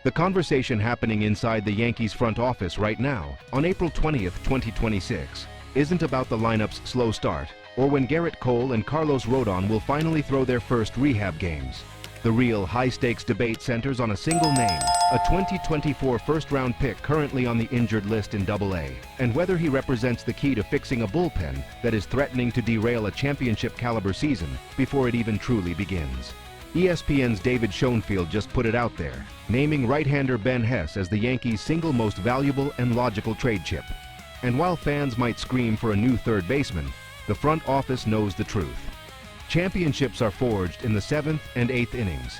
The conversation happening inside the Yankees front office right now, on April 20th, 2026, isn't about the lineup's slow start, or when Garrett Cole and Carlos Rodon will finally throw their first rehab games. The real high-stakes debate centers on a single name, a 2024 first-round pick currently on the injured list in AA, and whether he represents the key to fixing a bullpen that is threatening to derail a championship-caliber season before it even truly begins. ESPN's David Schoenfield just put it out there, naming right-hander Ben Hess as the Yankees' single most valuable and logical trade chip. And while fans might scream for a new third baseman, the front office knows the truth. Championships are forged in the 7th and 8th innings.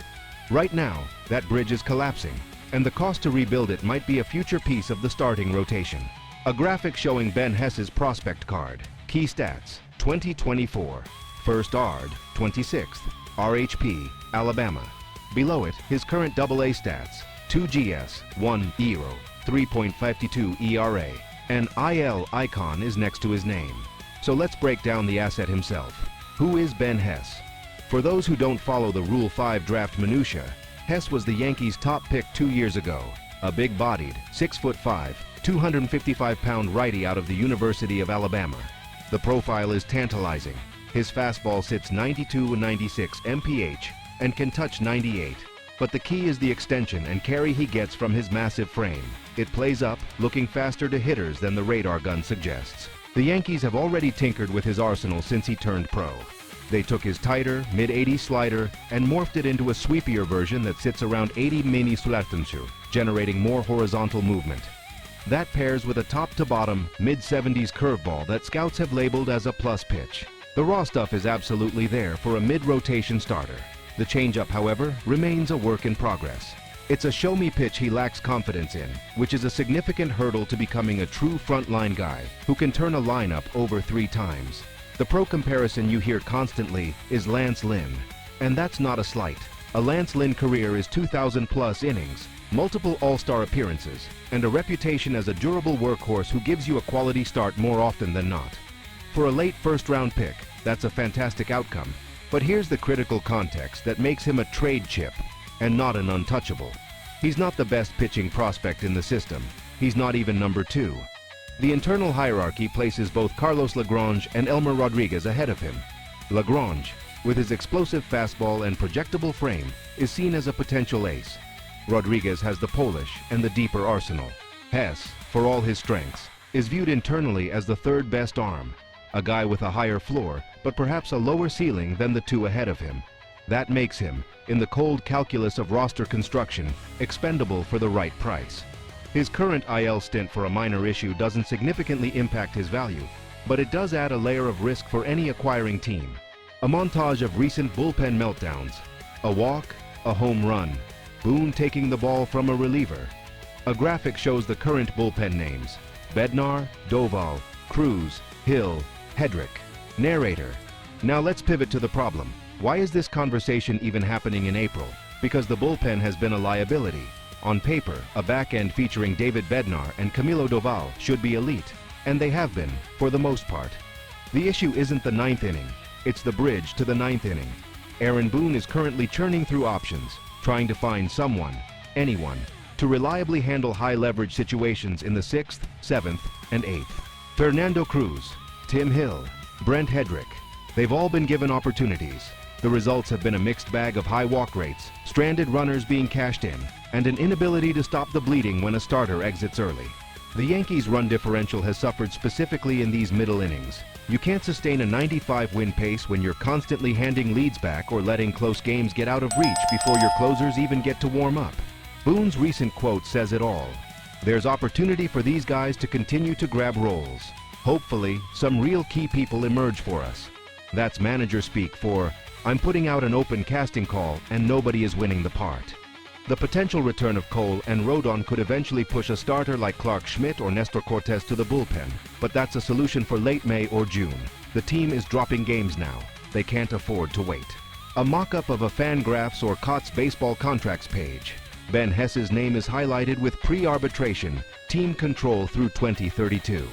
Right now, that bridge is collapsing, and the cost to rebuild it might be a future piece of the starting rotation. A graphic showing Ben Hess's prospect card. Key stats: 2024. First ARD, 26th. RHP, Alabama. Below it, his current AA stats: 2 GS, 1 ERO, 3.52 ERA. An IL icon is next to his name. So let's break down the asset himself. Who is Ben Hess? For those who don't follow the Rule 5 draft minutia, Hess was the Yankees' top pick 2 years ago. A big-bodied, 6'5", 255-pound righty out of the University of Alabama. The profile is tantalizing. His fastball sits 92 and 96 mph and can touch 98. But the key is the extension and carry he gets from his massive frame. It plays up, looking faster to hitters than the radar gun suggests. The Yankees have already tinkered with his arsenal since he turned pro. They took his tighter, mid-80 slider and morphed it into a sweepier version that sits around 80 mini sulatansu, generating more horizontal movement. That pairs with a top-to-bottom, mid-70s curveball that scouts have labeled as a plus pitch. The raw stuff is absolutely there for a mid-rotation starter. The changeup, however, remains a work in progress. It's a show-me pitch he lacks confidence in, which is a significant hurdle to becoming a true frontline guy who can turn a lineup over 3 times. The pro comparison you hear constantly is Lance Lynn, and that's not a slight. A Lance Lynn career is 2,000-plus innings, multiple all-star appearances, and a reputation as a durable workhorse who gives you a quality start more often than not. For a late first-round pick, that's a fantastic outcome, but here's the critical context that makes him a trade chip and not an untouchable. He's not the best pitching prospect in the system. He's not even number 2. The internal hierarchy places both Carlos Lagrange and Elmer Rodriguez ahead of him. Lagrange, with his explosive fastball and projectable frame, is seen as a potential ace. Rodriguez has the polish and the deeper arsenal. Hess, for all his strengths, is viewed internally as the 3rd best arm, a guy with a higher floor, but perhaps a lower ceiling than the 2 ahead of him. That makes him, in the cold calculus of roster construction, expendable for the right price. His current IL stint for a minor issue doesn't significantly impact his value, but it does add a layer of risk for any acquiring team. A montage of recent bullpen meltdowns. A walk, a home run. Boone taking the ball from a reliever. A graphic shows the current bullpen names: Bednar, Doval, Cruz, Hill, Hedrick. Narrator. Now let's pivot to the problem. Why is this conversation even happening in April? Because the bullpen has been a liability. On paper, a back end featuring David Bednar and Camilo Doval should be elite, and they have been, for the most part. The issue isn't the 9th inning, it's the bridge to the 9th inning. Aaron Boone is currently churning through options, trying to find someone, anyone, to reliably handle high-leverage situations in the 6th, 7th, and 8th. Fernando Cruz, Tim Hill, Brent Hedrick, they've all been given opportunities. The results have been a mixed bag of high walk rates, stranded runners being cashed in, and an inability to stop the bleeding when a starter exits early. The Yankees' run differential has suffered specifically in these middle innings. You can't sustain a 95-win pace when you're constantly handing leads back or letting close games get out of reach before your closers even get to warm up. Boone's recent quote says it all. There's opportunity for these guys to continue to grab roles. Hopefully, some real key people emerge for us. That's manager speak for, I'm putting out an open casting call and nobody is winning the part. The potential return of Cole and Rodon could eventually push a starter like Clark Schmidt or Nestor Cortes to the bullpen, but that's a solution for late May or June. The team is dropping games now. They can't afford to wait. A mock-up of a Fangraphs or COTS baseball contracts page. Ben Hess's name is highlighted with pre-arbitration, team control through 2032.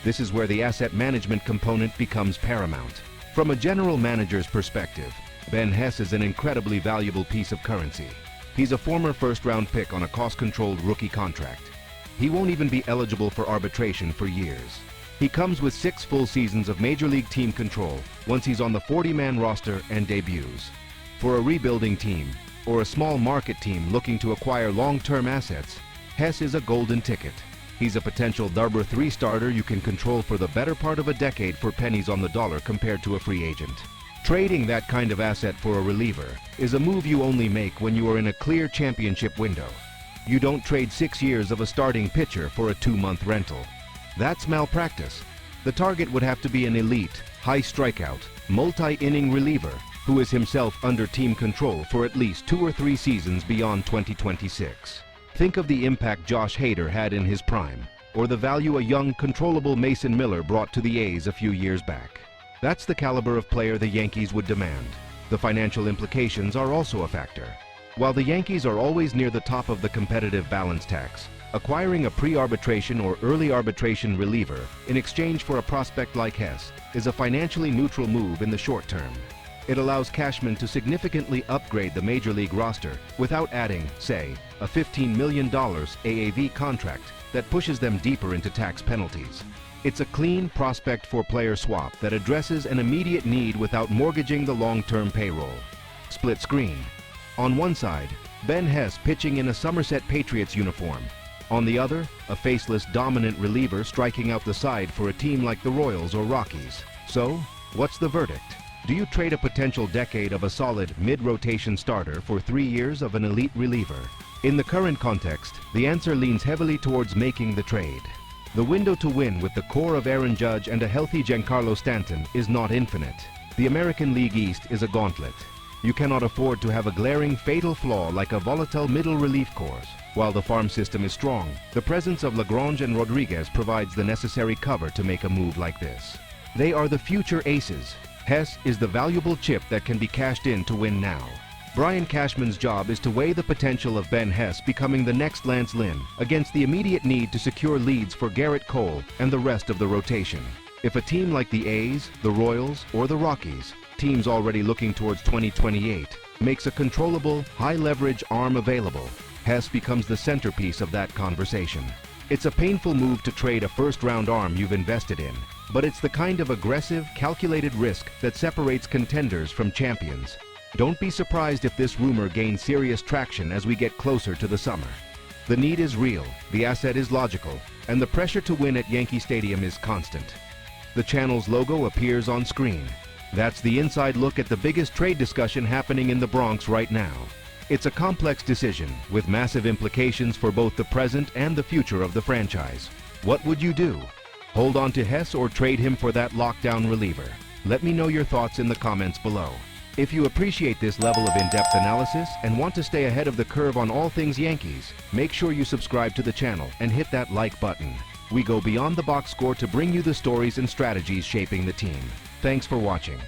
This is where the asset management component becomes paramount. From a general manager's perspective, Ben Hess is an incredibly valuable piece of currency. He's a former first-round pick on a cost-controlled rookie contract. He won't even be eligible for arbitration for years. He comes with 6 full seasons of Major League team control once he's on the 40-man roster and debuts. For a rebuilding team, or a small market team looking to acquire long-term assets, Hess is a golden ticket. He's a potential number 3 starter you can control for the better part of a decade for pennies on the dollar compared to a free agent. Trading that kind of asset for a reliever is a move you only make when you are in a clear championship window. You don't trade 6 years of a starting pitcher for a 2-month rental. That's malpractice. The target would have to be an elite, high strikeout, multi-inning reliever who is himself under team control for at least 2 or 3 seasons beyond 2026. Think of the impact Josh Hader had in his prime, or the value a young, controllable Mason Miller brought to the A's a few years back. That's the caliber of player the Yankees would demand. The financial implications are also a factor. While the Yankees are always near the top of the competitive balance tax, acquiring a pre-arbitration or early arbitration reliever in exchange for a prospect like Hess is a financially neutral move in the short term. It allows Cashman to significantly upgrade the Major League roster without adding, say, a $15 million AAV contract that pushes them deeper into tax penalties. It's a clean prospect-for-player swap that addresses an immediate need without mortgaging the long-term payroll. Split screen. On one side, Ben Hess pitching in a Somerset Patriots uniform. On the other, a faceless dominant reliever striking out the side for a team like the Royals or Rockies. So, what's the verdict? Do you trade a potential decade of a solid mid-rotation starter for 3 years of an elite reliever? In the current context, the answer leans heavily towards making the trade. The window to win with the core of Aaron Judge and a healthy Giancarlo Stanton is not infinite. The American League East is a gauntlet. You cannot afford to have a glaring fatal flaw like a volatile middle relief corps. While the farm system is strong, the presence of Lagrange and Rodriguez provides the necessary cover to make a move like this. They are the future aces. Hess is the valuable chip that can be cashed in to win now. Brian Cashman's job is to weigh the potential of Ben Hess becoming the next Lance Lynn against the immediate need to secure leads for Garrett Cole and the rest of the rotation. If a team like the A's, the Royals, or the Rockies, teams already looking towards 2028, makes a controllable, high-leverage arm available, Hess becomes the centerpiece of that conversation. It's a painful move to trade a first-round arm you've invested in, but it's the kind of aggressive, calculated risk that separates contenders from champions. Don't be surprised if this rumor gains serious traction as we get closer to the summer. The need is real, the asset is logical, and the pressure to win at Yankee Stadium is constant. The channel's logo appears on screen. That's the inside look at the biggest trade discussion happening in the Bronx right now. It's a complex decision with massive implications for both the present and the future of the franchise. What would you do? Hold on to Hess or trade him for that lockdown reliever? Let me know your thoughts in the comments below. If you appreciate this level of in-depth analysis and want to stay ahead of the curve on all things Yankees, make sure you subscribe to the channel and hit that like button. We go beyond the box score to bring you the stories and strategies shaping the team. Thanks for watching.